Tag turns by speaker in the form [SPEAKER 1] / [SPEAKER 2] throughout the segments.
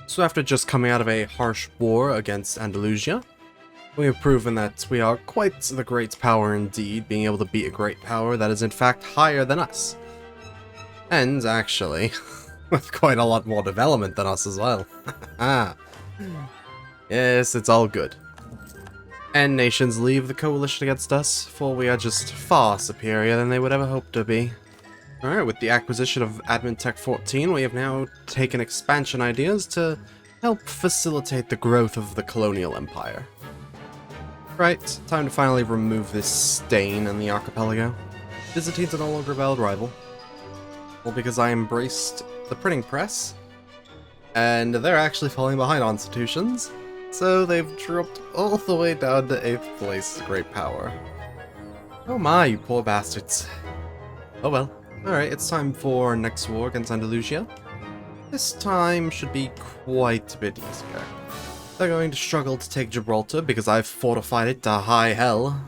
[SPEAKER 1] So after just coming out of a harsh war against Andalusia, we have proven that we are quite the great power indeed, being able to beat a great power that is in fact higher than us. And actually, with quite a lot more development than us as well. Yes, it's all good. And nations leave the coalition against us, for we are just far superior than they would ever hope to be. Alright, with the acquisition of Admin Tech 14, we have now taken expansion ideas to help facilitate the growth of the colonial empire. Right, time to finally remove this stain in the archipelago. Byzantines are no longer a valid rival. Well, because I embraced the printing press, and they're actually falling behind on institutions, so they've dropped all the way down to 8th place as a great power. Oh my, you poor bastards. Oh well. Alright, it's time for our next war against Andalusia. This time should be quite a bit easier. They're going to struggle to take Gibraltar because I've fortified it to high hell.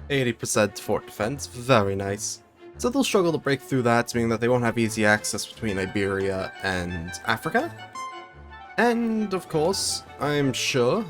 [SPEAKER 1] 80% fort defense, very nice. So they'll struggle to break through that, meaning that they won't have easy access between Iberia and Africa. And, of course, I'm sure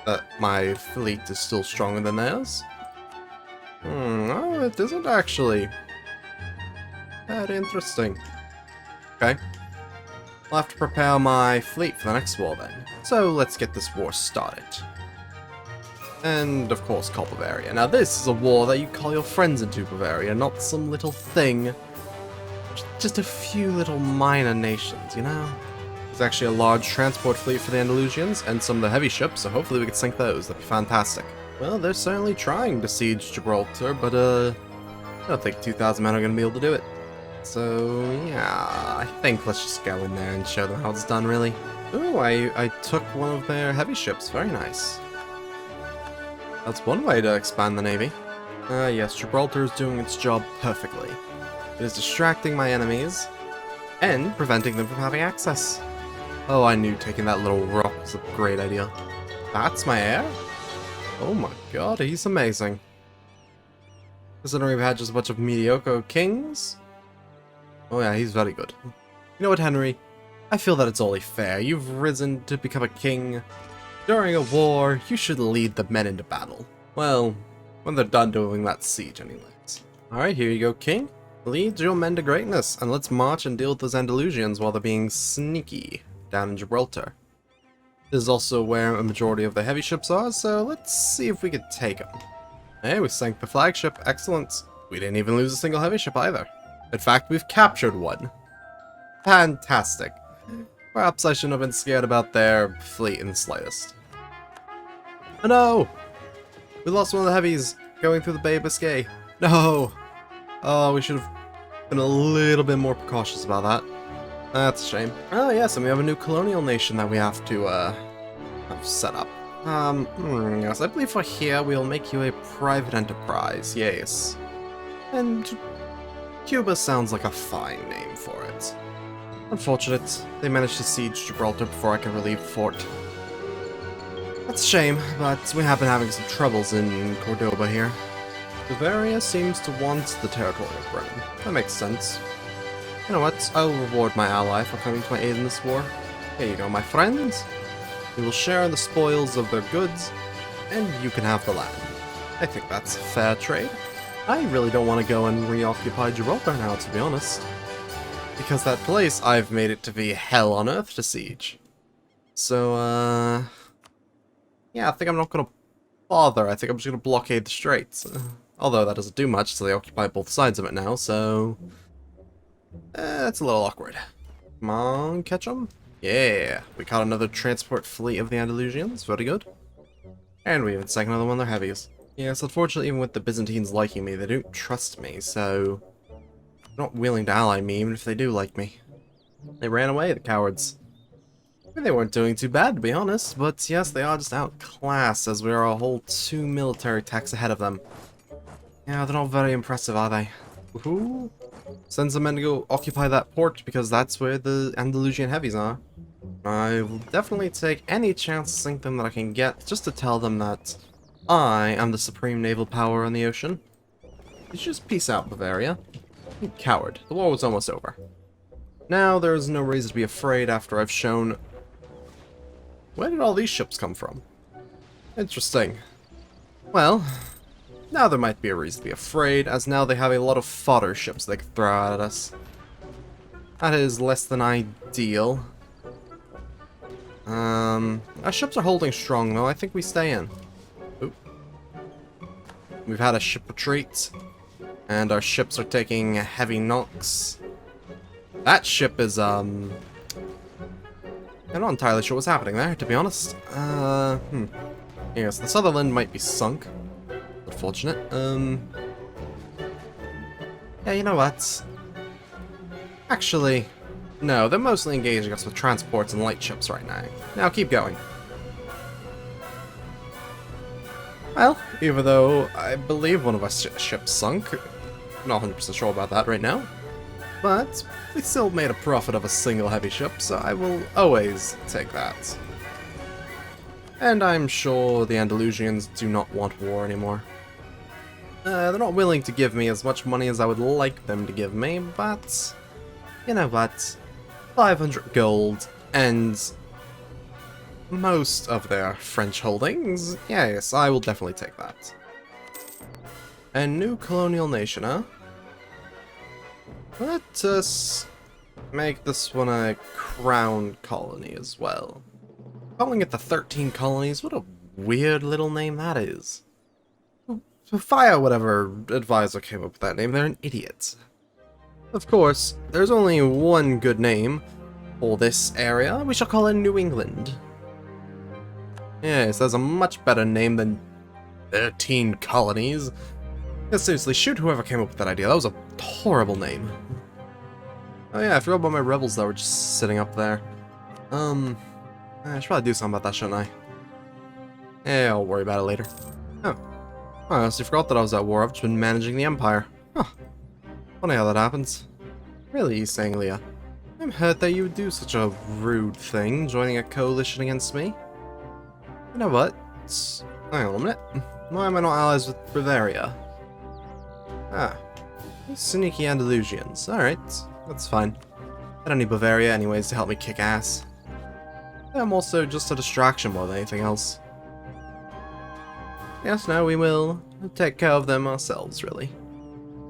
[SPEAKER 1] that my fleet is still stronger than theirs. Oh, it isn't actually. Very interesting. Okay. I'll have to prepare my fleet for the next war then. So let's get this war started. And, of course, call Bavaria. Now this is a war that you call your friends into Bavaria, not some little thing. Just a few little minor nations, you know? There's actually a large transport fleet for the Andalusians, and some of the heavy ships, so hopefully we can sink those. That'd be fantastic. Well, they're certainly trying to siege Gibraltar, but I don't think 2,000 men are going to be able to do it. So, yeah, I think let's just go in there and show them how it's done, really. Ooh, I took one of their heavy ships. Very nice. That's one way to expand the navy. Yes, Gibraltar is doing its job perfectly. It is distracting my enemies and preventing them from having access. Oh, I knew taking that little rock was a great idea. That's my heir? Oh my god, he's amazing. Considering we've had just a bunch of mediocre kings. Oh yeah, he's very good. You know what, Henry? I feel that it's only fair. You've risen to become a king. During a war, you should lead the men into battle. Well, when they're done doing that siege anyways. Alright, here you go, king. Lead your men to greatness, and let's march and deal with those Andalusians while they're being sneaky down in Gibraltar. This is also where a majority of the heavy ships are, so let's see if we can take them. Hey, we sank the flagship. Excellent. We didn't even lose a single heavy ship either. In fact, we've captured one. Fantastic. Perhaps I shouldn't have been scared about their fleet in the slightest. Oh no! We lost one of the heavies going through the Bay of Biscay. No! Oh, we should have been a little bit more precautious about that. That's a shame. Oh yes, and we have a new colonial nation that we have to have set up. Yes, I believe for here we'll make you a private enterprise, yes. And Cuba sounds like a fine name for it. Unfortunate, they managed to siege Gibraltar before I could relieve the fort. That's a shame, but we have been having some troubles in Cordoba here. Bavaria seems to want the territory of Britain. That makes sense. You know what, I'll reward my ally for coming to my aid in this war. Here you go, my friends. We will share in the spoils of their goods, and you can have the land. I think that's fair trade. I really don't want to go and reoccupy Gibraltar now, to be honest. Because that place, I've made it to be hell on earth to siege. So, yeah, I think I'm not going to bother. I think I'm just going to blockade the straits. Although that doesn't do much, so they occupy both sides of it now, so it's a little awkward. Come on, catch them. Yeah, we caught another transport fleet of the Andalusians. Very good. And we even sank another one of their heavies. Yes, unfortunately, even with the Byzantines liking me, they don't trust me, so they're not willing to ally me, even if they do like me. They ran away, the cowards. They weren't doing too bad, to be honest, but yes, they are just outclassed, as we are a whole 2 military techs ahead of them. Yeah, they're not very impressive, are they? Woohoo! Send some men to go occupy that port, because that's where the Andalusian heavies are. I will definitely take any chance to sink them that I can get, just to tell them that I am the supreme naval power on the ocean. You should just peace out, Bavaria. You coward. The war was almost over. Now there is no reason to be afraid after I've shown Where did all these ships come from? Interesting. Well, now there might be a reason to be afraid, as now they have a lot of fodder ships they can throw out at us. That is less than ideal. Our ships are holding strong though, I think we stay in. Oop. We've had a ship retreat, and our ships are taking heavy knocks. That ship is, I'm not entirely sure what's happening there, to be honest. Yes, the Sutherland might be sunk. Unfortunate. Yeah, you know what? Actually, no, they're mostly engaging us with transports and light ships right now. Now keep going. Well, even though I believe one of our ships sunk, I'm not 100% sure about that right now, but we still made a profit of a single heavy ship, so I will always take that. And I'm sure the Andalusians do not want war anymore. They're not willing to give me as much money as I would like them to give me, but you know what? 500 gold and most of their French holdings. Yes, I will definitely take that. A new colonial nation, huh? Let us make this one a crown colony as well. Calling it the 13 colonies, what a weird little name that is. Fire whatever advisor came up with that name, they're an idiot. Of course, there's only one good name for this area. We shall call it New England. Yes, that's a much better name than 13 colonies. Yeah, seriously, shoot whoever came up with that idea. That was a horrible name. Oh yeah, I forgot about my rebels that were just sitting up there. I should probably do something about that, shouldn't I? Yeah, I'll worry about it later. Oh. I honestly forgot that I was at war. I've just been managing the Empire. Huh. Funny how that happens. Really, East Anglia? I'm hurt that you would do such a rude thing, joining a coalition against me. You know what? Hang on a minute. Why am I not allies with Bavaria? Ah. These sneaky Andalusians. Alright, that's fine. I don't need Bavaria anyways to help me kick ass. I'm also just a distraction more than anything else. Yes, no, we will take care of them ourselves, really.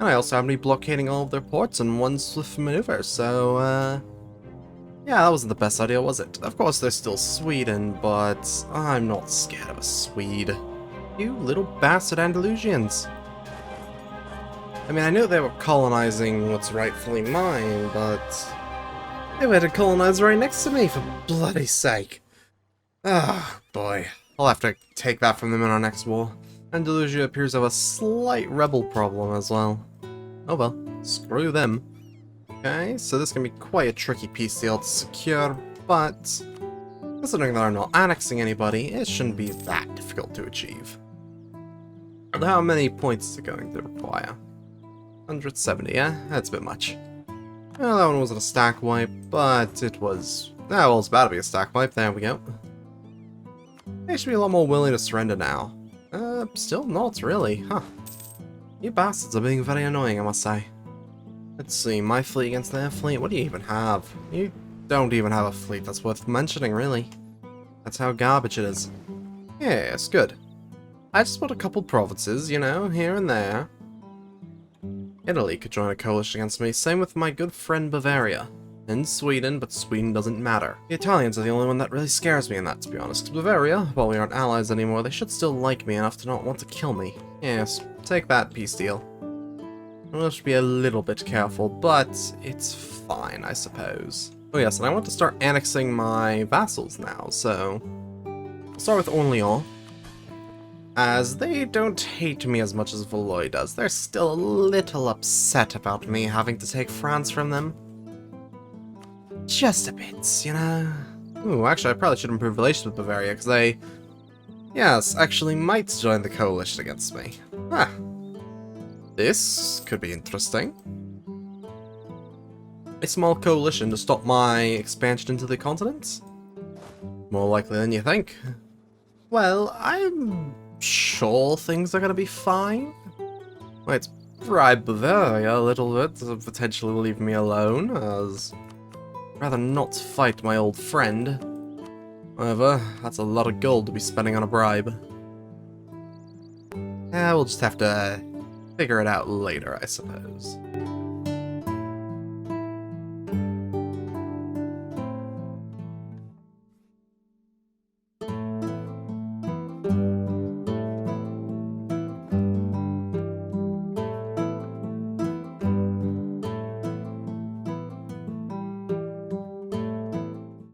[SPEAKER 1] And I also happen to be blockading all of their ports in one swift maneuver, so, yeah, that wasn't the best idea, was it? Of course, they're still Sweden, but I'm not scared of a Swede. You little bastard Andalusians. I mean, I knew they were colonizing what's rightfully mine, but they were to colonize right next to me, for bloody sake. Ah, boy. I'll have to take that from them in our next war. Andalusia appears to have a slight rebel problem as well. Oh well, screw them. Okay, so this can be quite a tricky peace deal to secure, but considering that I'm not annexing anybody, it shouldn't be that difficult to achieve. How many points is it going to require? 170, yeah? That's a bit much. Well, that one wasn't a stack wipe, but it was... Ah, well, it's about to be a stack wipe. There we go. They should be a lot more willing to surrender now. Still not really, huh? You bastards are being very annoying, I must say. Let's see, my fleet against their fleet? What do you even have? You don't even have a fleet that's worth mentioning, really. That's how garbage it is. Yes, good. I just bought a couple provinces, you know, here and there. Italy could join a coalition against me, same with my good friend Bavaria. And Sweden, but Sweden doesn't matter. The Italians are the only one that really scares me in that, to be honest. 'Cause Bavaria, while we aren't allies anymore, they should still like me enough to not want to kill me. Yes, take that, peace deal. We'll have to be a little bit careful, but it's fine, I suppose. Oh yes, and I want to start annexing my vassals now, so... I'll start with Orléans. As they don't hate me as much as Valois does, they're still a little upset about me having to take France from them. Just a bit, you know? Ooh, actually, I probably should improve relations with Bavaria, because they... Yes, actually might join the coalition against me. Ah. This could be interesting. A small coalition to stop my expansion into the continent? More likely than you think. Well, I'm sure things are gonna be fine. Let's bribe Bavaria a little bit to potentially leave me alone, as... rather not fight my old friend. However, that's a lot of gold to be spending on a bribe. We'll just have to figure it out later, I suppose.